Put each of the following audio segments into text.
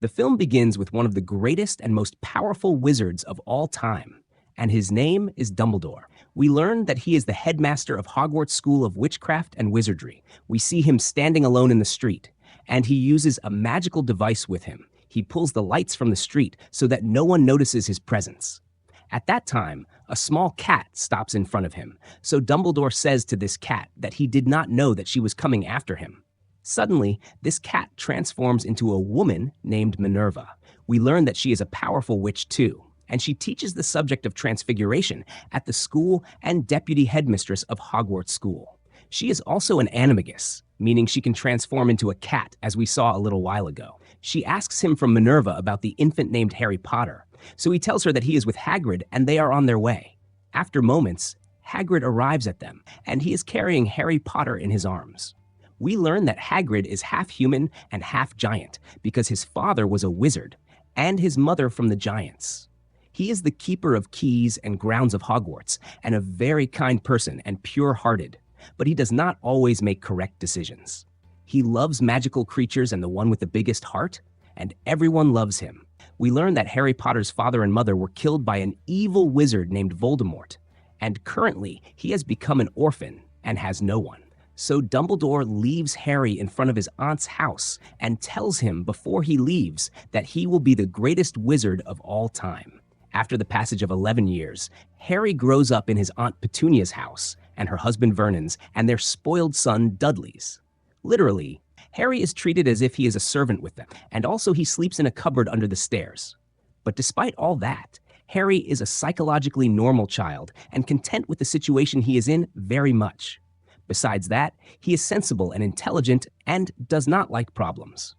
The film begins with one of the greatest and most powerful wizards of all time, and his name is Dumbledore. We learn that he is the headmaster of Hogwarts School of Witchcraft and Wizardry. We see him standing alone in the street, and he uses a magical device with him. He pulls the lights from the street so that no one notices his presence. At that time, a small cat stops in front of him, so Dumbledore says to this cat that he did not know that she was coming after him. Suddenly, this cat transforms into a woman named Minerva. We learn that she is a powerful witch too, and she teaches the subject of transfiguration at the school and deputy headmistress of Hogwarts School. She is also an animagus, meaning she can transform into a cat, as we saw a little while ago. She asks him from Minerva about the infant named Harry Potter, so he tells her that he is with Hagrid and they are on their way. After moments, Hagrid arrives at them, and he is carrying Harry Potter in his arms. We learn that Hagrid is half human and half giant because his father was a wizard and his mother from the giants. He is the keeper of keys and grounds of Hogwarts and a very kind person and pure-hearted, but he does not always make correct decisions. He loves magical creatures and the one with the biggest heart, and everyone loves him. We learn that Harry Potter's father and mother were killed by an evil wizard named Voldemort, and currently he has become an orphan and has no one. So Dumbledore leaves Harry in front of his aunt's house and tells him before he leaves that he will be the greatest wizard of all time. After the passage of 11 years, Harry grows up in his Aunt Petunia's house and her husband Vernon's and their spoiled son Dudley's. Literally, Harry is treated as if he is a servant with them, and also he sleeps in a cupboard under the stairs. But despite all that, Harry is a psychologically normal child and content with the situation he is in very much. Besides that, he is sensible and intelligent and does not like problems.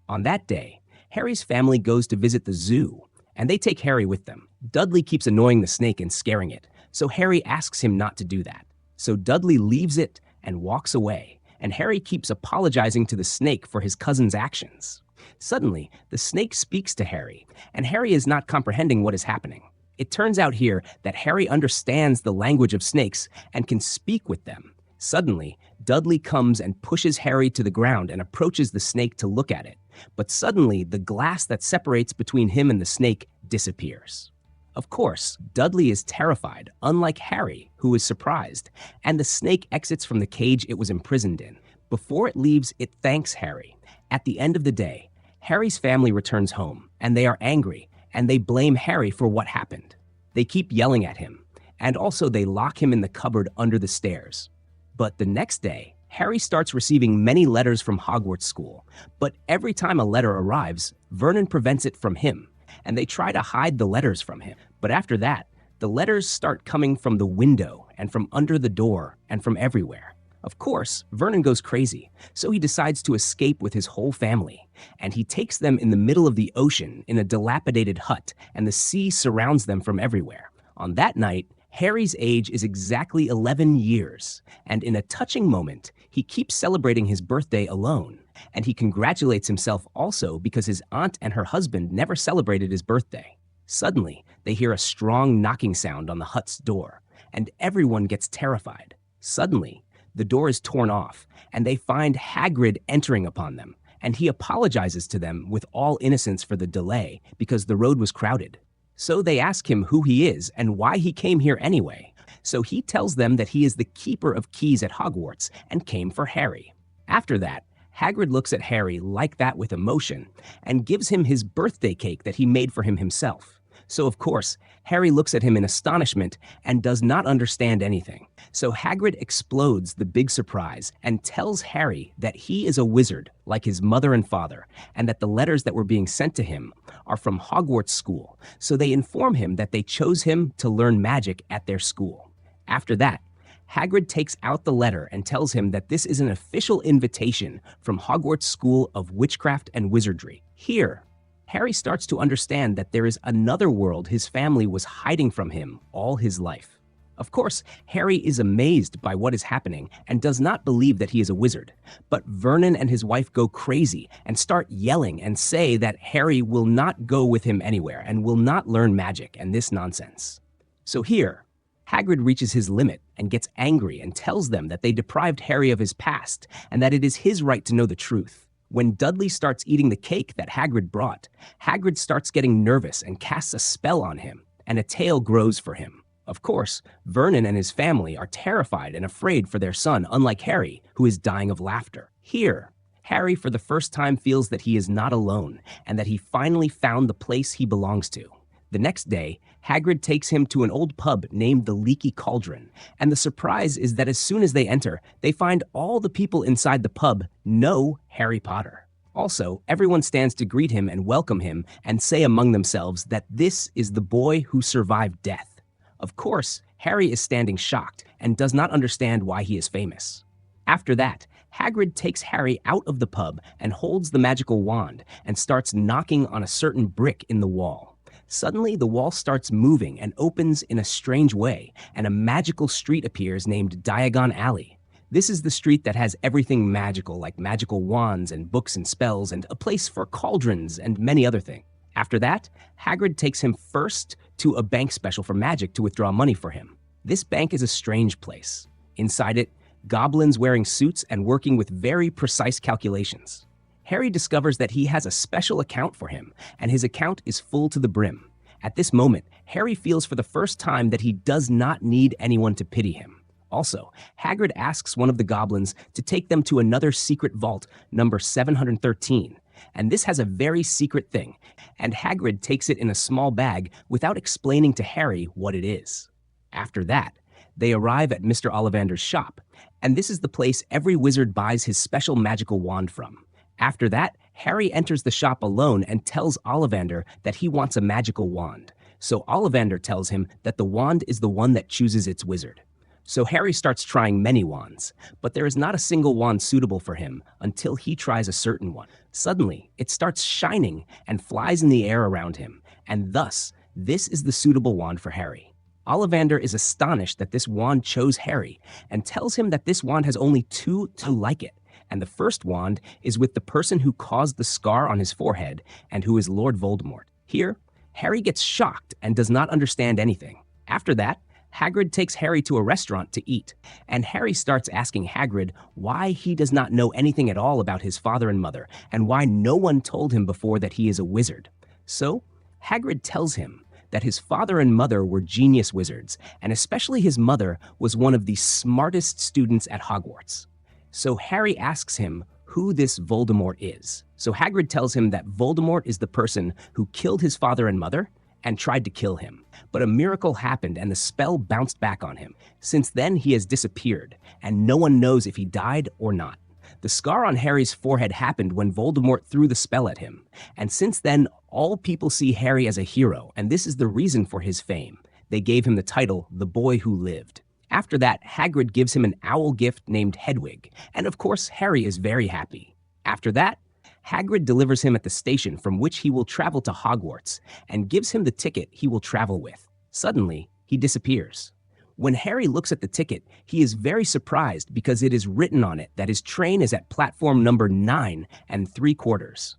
On that day, Harry's family goes to visit the zoo, and they take Harry with them. Dudley keeps annoying the snake and scaring it, so Harry asks him not to do that. So Dudley leaves it and walks away, and Harry keeps apologizing to the snake for his cousin's actions. Suddenly, the snake speaks to Harry, and Harry is not comprehending what is happening. It turns out here that Harry understands the language of snakes and can speak with them. Suddenly, Dudley comes and pushes Harry to the ground and approaches the snake to look at it. But suddenly, the glass that separates between him and the snake disappears. Of course, Dudley is terrified, unlike Harry, who is surprised, and the snake exits from the cage it was imprisoned in. Before it leaves, it thanks Harry. At the end of the day, Harry's family returns home, and they are angry, and they blame Harry for what happened. They keep yelling at him, and also they lock him in the cupboard under the stairs. But the next day, Harry starts receiving many letters from Hogwarts School, but every time a letter arrives, Vernon prevents it from him, and they try to hide the letters from him. But after that, the letters start coming from the window and from under the door and from everywhere. Of course, Vernon goes crazy, so he decides to escape with his whole family, and he takes them in the middle of the ocean in a dilapidated hut, and the sea surrounds them from everywhere. On that night, Harry's age is exactly 11 years, and in a touching moment, he keeps celebrating his birthday alone, and he congratulates himself also because his aunt and her husband never celebrated his birthday. Suddenly, they hear a strong knocking sound on the hut's door, and everyone gets terrified. Suddenly, the door is torn off, and they find Hagrid entering upon them, and he apologizes to them with all innocence for the delay because the road was crowded. So they ask him who he is and why he came here anyway. So he tells them that he is the keeper of keys at Hogwarts and came for Harry. After that, Hagrid looks at Harry like that with emotion and gives him his birthday cake that he made for him himself. So of course, Harry looks at him in astonishment and does not understand anything. So Hagrid explodes the big surprise and tells Harry that he is a wizard like his mother and father, and that the letters that were being sent to him are from Hogwarts School. So they inform him that they chose him to learn magic at their school. After that, Hagrid takes out the letter and tells him that this is an official invitation from Hogwarts School of Witchcraft and Wizardry. Here, Harry starts to understand that there is another world his family was hiding from him all his life. Of course, Harry is amazed by what is happening and does not believe that he is a wizard. But Vernon and his wife go crazy and start yelling and say that Harry will not go with him anywhere and will not learn magic and this nonsense. So here, Hagrid reaches his limit and gets angry and tells them that they deprived Harry of his past and that it is his right to know the truth. When Dudley starts eating the cake that Hagrid brought, Hagrid starts getting nervous and casts a spell on him, and a tail grows for him. Of course, Vernon and his family are terrified and afraid for their son, unlike Harry, who is dying of laughter. Here, Harry for the first time feels that he is not alone, and that he finally found the place he belongs to. The next day, Hagrid takes him to an old pub named the Leaky Cauldron, and the surprise is that as soon as they enter, they find all the people inside the pub know Harry Potter. Also, everyone stands to greet him and welcome him and say among themselves that this is the boy who survived death. Of course, Harry is standing shocked and does not understand why he is famous. After that, Hagrid takes Harry out of the pub and holds the magical wand and starts knocking on a certain brick in the wall. Suddenly, the wall starts moving and opens in a strange way, and a magical street appears named Diagon Alley. This is the street that has everything magical, like magical wands and books and spells, and a place for cauldrons and many other things. After that, Hagrid takes him first to a bank special for magic to withdraw money for him. This bank is a strange place. Inside it, goblins wearing suits and working with very precise calculations. Harry discovers that he has a special account for him, and his account is full to the brim. At this moment, Harry feels for the first time that he does not need anyone to pity him. Also, Hagrid asks one of the goblins to take them to another secret vault, number 713, and this has a very secret thing, and Hagrid takes it in a small bag without explaining to Harry what it is. After that, they arrive at Mr. Ollivander's shop, and this is the place every wizard buys his special magical wand from. After that, Harry enters the shop alone and tells Ollivander that he wants a magical wand. So Ollivander tells him that the wand is the one that chooses its wizard. So Harry starts trying many wands, but there is not a single wand suitable for him until he tries a certain one. Suddenly, it starts shining and flies in the air around him, and thus, this is the suitable wand for Harry. Ollivander is astonished that this wand chose Harry and tells him that this wand has only two to like it. And the first wand is with the person who caused the scar on his forehead and who is Lord Voldemort. Here, Harry gets shocked and does not understand anything. After that, Hagrid takes Harry to a restaurant to eat, and Harry starts asking Hagrid why he does not know anything at all about his father and mother, and why no one told him before that he is a wizard. So, Hagrid tells him that his father and mother were genius wizards, and especially his mother was one of the smartest students at Hogwarts. So Harry asks him who this Voldemort is. So Hagrid tells him that Voldemort is the person who killed his father and mother and tried to kill him. But a miracle happened and the spell bounced back on him. Since then, he has disappeared, and no one knows if he died or not. The scar on Harry's forehead happened when Voldemort threw the spell at him. And since then, all people see Harry as a hero, and this is the reason for his fame. They gave him the title, The Boy Who Lived. After that, Hagrid gives him an owl gift named Hedwig, and of course, Harry is very happy. After that, Hagrid delivers him at the station from which he will travel to Hogwarts, and gives him the ticket he will travel with. Suddenly, he disappears. When Harry looks at the ticket, he is very surprised because it is written on it that his train is at platform number 9 3/4.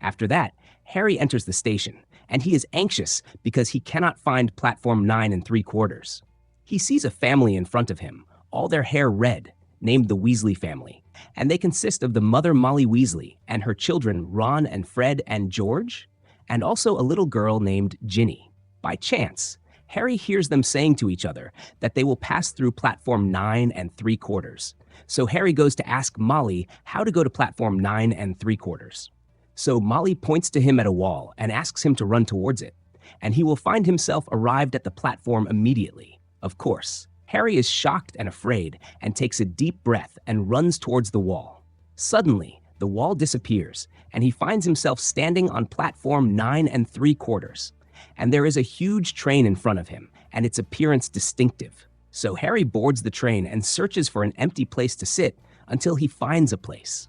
After that, Harry enters the station, and he is anxious because he cannot find platform 9 3/4. He sees a family in front of him, all their hair red, named the Weasley family, and they consist of the mother Molly Weasley and her children Ron and Fred and George, and also a little girl named Ginny. By chance, Harry hears them saying to each other that they will pass through platform 9 3/4. So Harry goes to ask Molly how to go to platform 9 3/4. So Molly points to him at a wall and asks him to run towards it, and he will find himself arrived at the platform immediately. Of course, Harry is shocked and afraid and takes a deep breath and runs towards the wall. Suddenly, the wall disappears, and he finds himself standing on platform 9 3/4. And there is a huge train in front of him, and its appearance distinctive. So Harry boards the train and searches for an empty place to sit until he finds a place.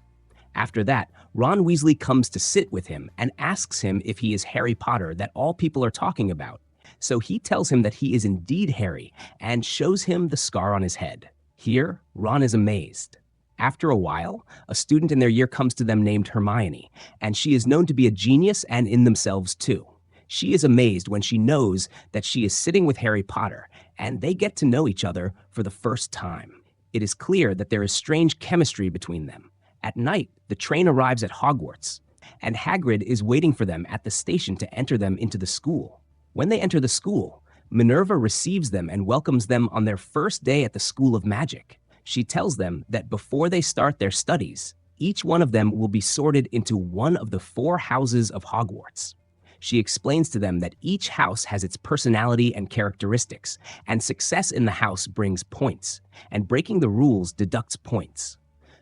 After that, Ron Weasley comes to sit with him and asks him if he is Harry Potter that all people are talking about. So he tells him that he is indeed Harry and shows him the scar on his head. Here, Ron is amazed. After a while, a student in their year comes to them named Hermione, and she is known to be a genius and in themselves too. She is amazed when she knows that she is sitting with Harry Potter, and they get to know each other for the first time. It is clear that there is strange chemistry between them. At night, the train arrives at Hogwarts, and Hagrid is waiting for them at the station to enter them into the school. When they enter the school, Minerva receives them and welcomes them on their first day at the School of Magic. She tells them that before they start their studies, each one of them will be sorted into one of the 4 houses of Hogwarts. She explains to them that each house has its personality and characteristics, and success in the house brings points, and breaking the rules deducts points.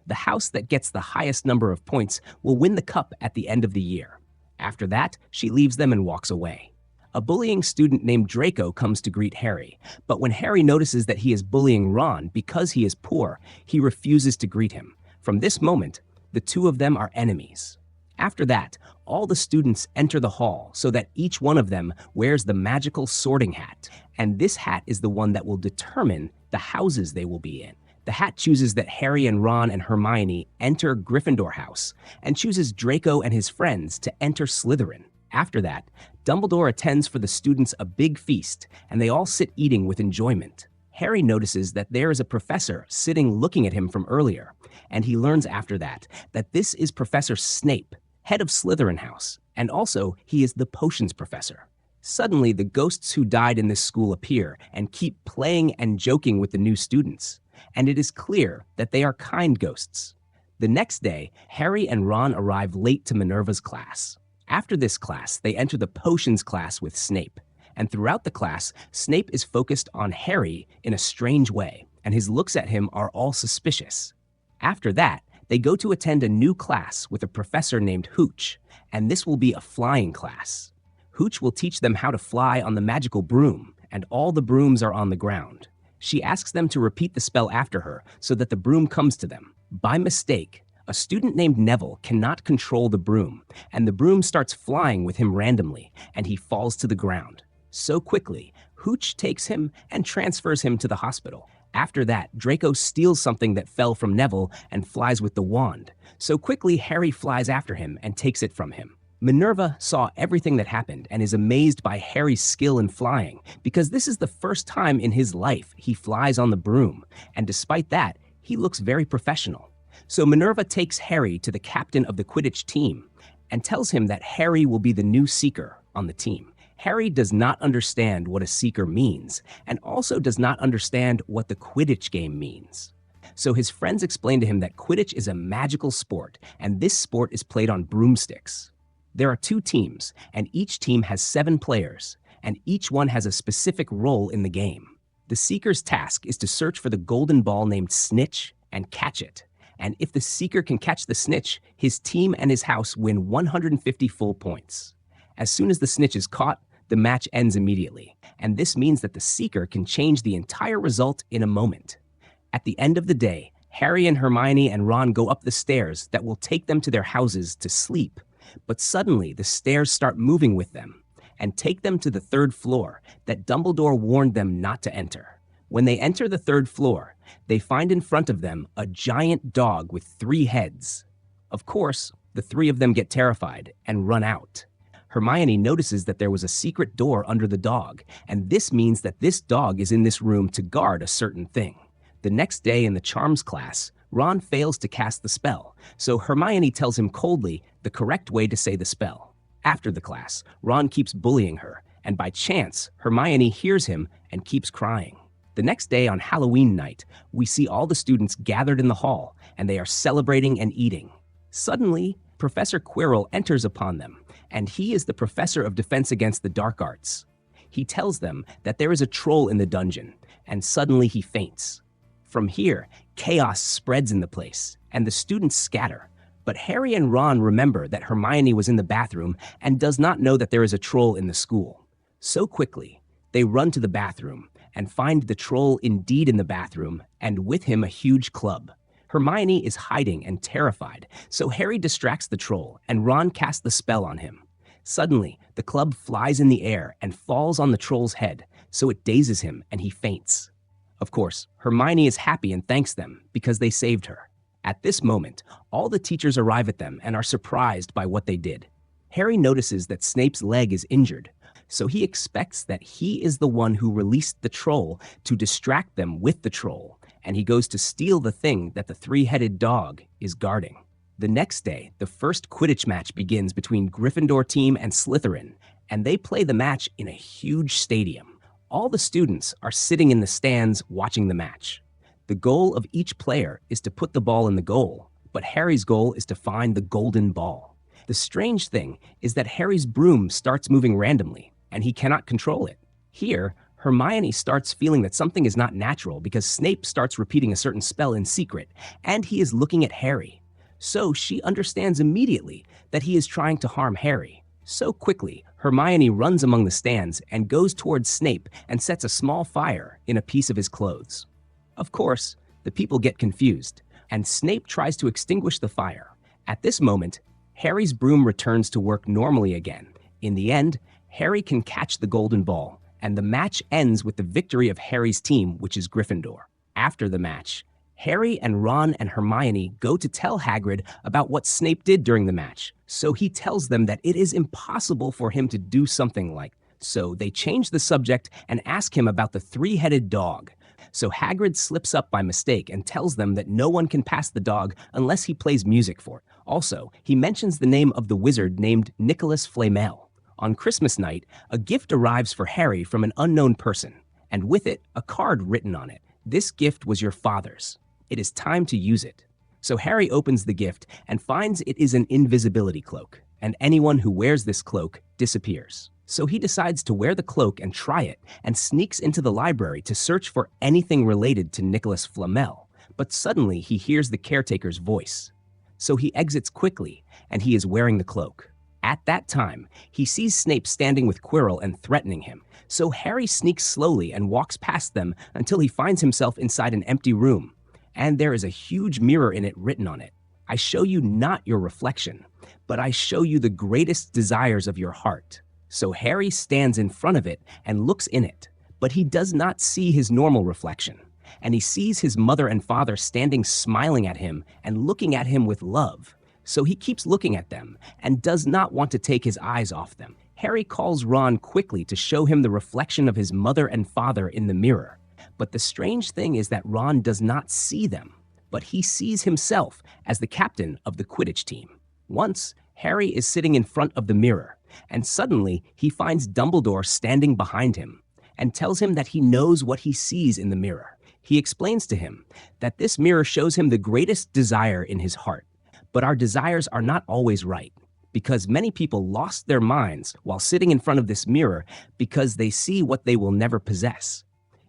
The house that gets the highest number of points will win the cup at the end of the year. After that, she leaves them and walks away. A bullying student named Draco comes to greet Harry, but when Harry notices that he is bullying Ron because he is poor, he refuses to greet him. From this moment, the two of them are enemies. After that, all the students enter the hall so that each one of them wears the magical sorting hat, and this hat is the one that will determine the houses they will be in. The hat chooses that Harry and Ron and Hermione enter Gryffindor house, and chooses Draco and his friends to enter Slytherin. After that, Dumbledore attends for the students a big feast, and they all sit eating with enjoyment. Harry notices that there is a professor sitting looking at him from earlier, and he learns after that this is Professor Snape, head of Slytherin house, and also he is the potions professor. Suddenly, the ghosts who died in this school appear and keep playing and joking with the new students, and it is clear that they are kind ghosts. The next day, Harry and Ron arrive late to Minerva's class. After this class, they enter the potions class with Snape, and throughout the class, Snape is focused on Harry in a strange way, and his looks at him are all suspicious. After that, they go to attend a new class with a professor named Hooch, and this will be a flying class. Hooch will teach them how to fly on the magical broom, and all the brooms are on the ground. She asks them to repeat the spell after her so that the broom comes to them. By mistake, a student named Neville cannot control the broom, and the broom starts flying with him randomly, and he falls to the ground. So quickly, Hooch takes him and transfers him to the hospital. After that, Draco steals something that fell from Neville and flies with the wand. So quickly, Harry flies after him and takes it from him. Minerva saw everything that happened and is amazed by Harry's skill in flying, because this is the first time in his life he flies on the broom, and despite that, he looks very professional. So Minerva takes Harry to the captain of the Quidditch team and tells him that Harry will be the new Seeker on the team. Harry does not understand what a Seeker means, and also does not understand what the Quidditch game means. So his friends explain to him that Quidditch is a magical sport, and this sport is played on broomsticks. There are 2 teams, and each team has 7 players, and each one has a specific role in the game. The Seeker's task is to search for the golden ball named Snitch and catch it. And if the Seeker can catch the Snitch, his team and his house win 150 full points. As soon as the Snitch is caught, the match ends immediately, and this means that the Seeker can change the entire result in a moment. At the end of the day, Harry and Hermione and Ron go up the stairs that will take them to their houses to sleep, but suddenly the stairs start moving with them and take them to the 3rd floor that Dumbledore warned them not to enter. When they enter the 3rd floor, they find in front of them a giant dog with 3 heads. Of course, the 3 of them get terrified and run out. Hermione notices that there was a secret door under the dog, and this means that this dog is in this room to guard a certain thing. The next day in the charms class, Ron fails to cast the spell, so Hermione tells him coldly the correct way to say the spell. After the class, Ron keeps bullying her, and by chance, Hermione hears him and keeps crying. The next day on Halloween night, we see all the students gathered in the hall, and they are celebrating and eating. Suddenly, Professor Quirrell enters upon them, and he is the professor of defense against the dark arts. He tells them that there is a troll in the dungeon, and suddenly he faints. From here, chaos spreads in the place, and the students scatter. But Harry and Ron remember that Hermione was in the bathroom and does not know that there is a troll in the school. So quickly, they run to the bathroom and find the troll indeed in the bathroom, and with him a huge club. Hermione is hiding and terrified, so Harry distracts the troll, and Ron casts the spell on him. Suddenly, the club flies in the air and falls on the troll's head, so it dazes him and he faints. Of course, Hermione is happy and thanks them because they saved her. At this moment, all the teachers arrive at them and are surprised by what they did. Harry notices that Snape's leg is injured, so he expects that he is the one who released the troll to distract them with the troll, and he goes to steal the thing that the 3-headed dog is guarding. The next day, the first Quidditch match begins between Gryffindor team and Slytherin, and they play the match in a huge stadium. All the students are sitting in the stands watching the match. The goal of each player is to put the ball in the goal, but Harry's goal is to find the golden ball. The strange thing is that Harry's broom starts moving randomly, and he cannot control it. Here, Hermione starts feeling that something is not natural because Snape starts repeating a certain spell in secret, and he is looking at Harry. So she understands immediately that he is trying to harm Harry. So quickly, Hermione runs among the stands and goes towards Snape and sets a small fire in a piece of his clothes. Of course, the people get confused, and Snape tries to extinguish the fire. At this moment, Harry's broom returns to work normally again. In the end, Harry can catch the golden ball, and the match ends with the victory of Harry's team, which is Gryffindor. After the match, Harry and Ron and Hermione go to tell Hagrid about what Snape did during the match, so he tells them that it is impossible for him to do something like. So they change the subject and ask him about the three-headed dog. So Hagrid slips up by mistake and tells them that no one can pass the dog unless he plays music for it. Also, he mentions the name of the wizard named Nicholas Flamel. On Christmas night, a gift arrives for Harry from an unknown person, and with it, a card written on it. This gift was your father's. It is time to use it. So Harry opens the gift and finds it is an invisibility cloak, and anyone who wears this cloak disappears. So he decides to wear the cloak and try it, and sneaks into the library to search for anything related to Nicholas Flamel. But suddenly he hears the caretaker's voice. So he exits quickly, and he is wearing the cloak. At that time, he sees Snape standing with Quirrell and threatening him. So Harry sneaks slowly and walks past them until he finds himself inside an empty room. And there is a huge mirror in it written on it. I show you not your reflection, but I show you the greatest desires of your heart. So Harry stands in front of it and looks in it, but he does not see his normal reflection. And he sees his mother and father standing smiling at him and looking at him with love. So he keeps looking at them and does not want to take his eyes off them. Harry calls Ron quickly to show him the reflection of his mother and father in the mirror. But the strange thing is that Ron does not see them, but he sees himself as the captain of the Quidditch team. Once, Harry is sitting in front of the mirror, and suddenly he finds Dumbledore standing behind him and tells him that he knows what he sees in the mirror. He explains to him that this mirror shows him the greatest desire in his heart. But our desires are not always right, because many people lost their minds while sitting in front of this mirror because they see what they will never possess.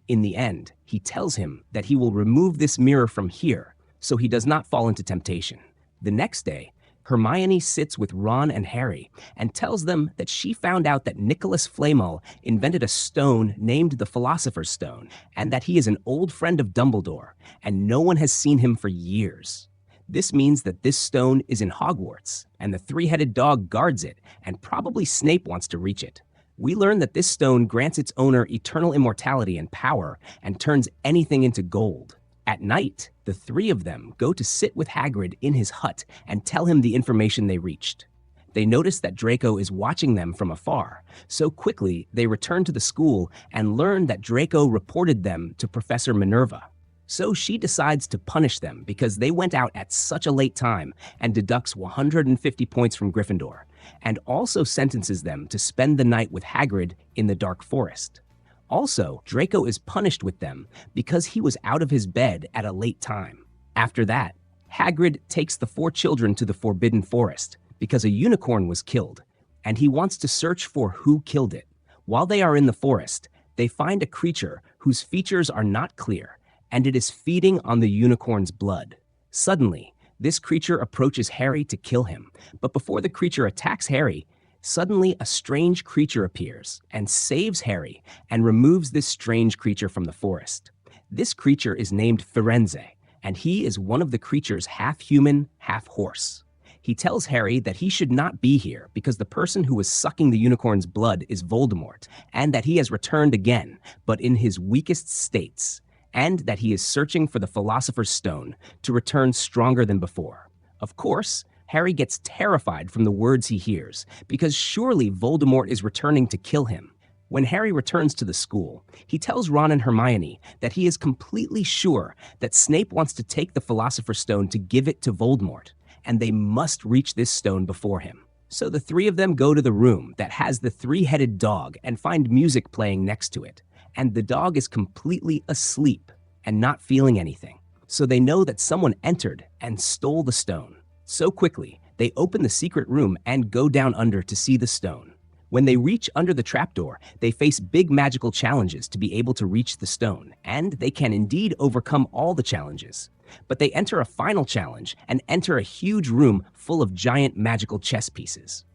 In the end, he tells him that he will remove this mirror from here so he does not fall into temptation. The next day, Hermione sits with Ron and Harry and tells them that she found out that Nicholas Flamel invented a stone named the Philosopher's Stone, and that he is an old friend of Dumbledore, and no one has seen him for years. This means that this stone is in Hogwarts, and the three-headed dog guards it, and probably Snape wants to reach it. We learn that this stone grants its owner eternal immortality and power, and turns anything into gold. At night, the three of them go to sit with Hagrid in his hut and tell him the information they reached. They notice that Draco is watching them from afar, so quickly they return to the school and learn that Draco reported them to Professor Minerva. So she decides to punish them because they went out at such a late time and deducts 150 points from Gryffindor, and also sentences them to spend the night with Hagrid in the Dark Forest. Also, Draco is punished with them because he was out of his bed at a late time. After that, Hagrid takes the four children to the Forbidden Forest because a unicorn was killed, and he wants to search for who killed it. While they are in the forest, they find a creature whose features are not clear, and it is feeding on the unicorn's blood. Suddenly, this creature approaches Harry to kill him, but before the creature attacks Harry, suddenly a strange creature appears and saves Harry and removes this strange creature from the forest. This creature is named Firenze, and he is one of the creatures half human, half horse. He tells Harry that he should not be here because the person who was sucking the unicorn's blood is Voldemort, and that he has returned again, but in his weakest states, and that he is searching for the Philosopher's Stone to return stronger than before. Of course, Harry gets terrified from the words he hears, because surely Voldemort is returning to kill him. When Harry returns to the school, he tells Ron and Hermione that he is completely sure that Snape wants to take the Philosopher's Stone to give it to Voldemort, and they must reach this stone before him. So the three of them go to the room that has the three-headed dog and find music playing next to it. And the dog is completely asleep and not feeling anything. So they know that someone entered and stole the stone. So quickly, they open the secret room and go down under to see the stone. When they reach under the trapdoor, they face big magical challenges to be able to reach the stone, and they can indeed overcome all the challenges. But they enter a final challenge and enter a huge room full of giant magical chess pieces.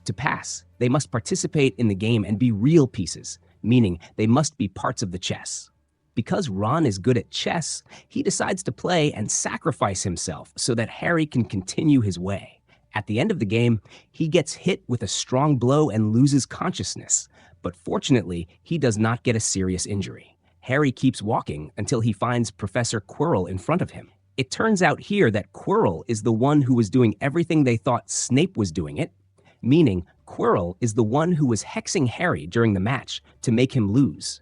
To pass, they must participate in the game and be real pieces, meaning they must be parts of the chess. Because Ron is good at chess, he decides to play and sacrifice himself so that Harry can continue his way. At the end of the game, he gets hit with a strong blow and loses consciousness, but fortunately, he does not get a serious injury. Harry keeps walking until he finds Professor Quirrell in front of him. It turns out here that Quirrell is the one who was doing everything they thought Snape was doing it, meaning Quirrell is the one who was hexing Harry during the match to make him lose.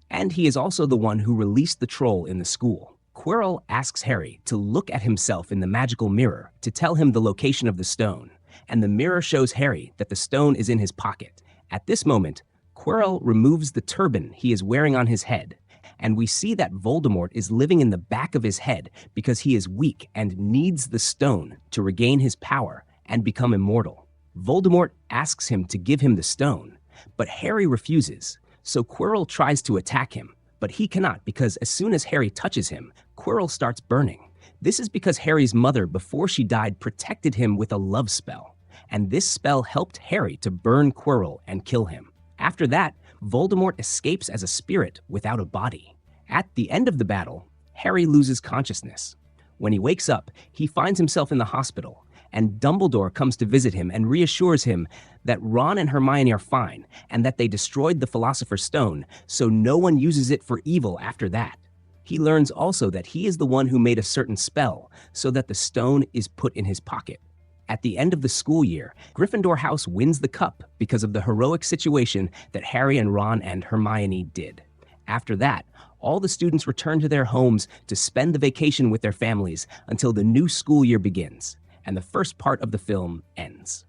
And he is also the one who released the troll in the school. Quirrell asks Harry to look at himself in the magical mirror to tell him the location of the stone, and the mirror shows Harry that the stone is in his pocket. At this moment, Quirrell removes the turban he is wearing on his head, and we see that Voldemort is living in the back of his head because he is weak and needs the stone to regain his power and become immortal. Voldemort asks him to give him the stone, but Harry refuses, so Quirrell tries to attack him, but he cannot because as soon as Harry touches him, Quirrell starts burning. This is because Harry's mother, before she died, protected him with a love spell, and this spell helped Harry to burn Quirrell and kill him. After that, Voldemort escapes as a spirit without a body. At the end of the battle, Harry loses consciousness. When he wakes up, he finds himself in the hospital, and Dumbledore comes to visit him and reassures him that Ron and Hermione are fine and that they destroyed the Philosopher's Stone, so no one uses it for evil after that. He learns also that he is the one who made a certain spell so that the stone is put in his pocket. At the end of the school year, Gryffindor House wins the cup because of the heroic situation that Harry and Ron and Hermione did. After that, all the students return to their homes to spend the vacation with their families until the new school year begins, and the first part of the film ends.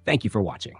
Thank you for watching.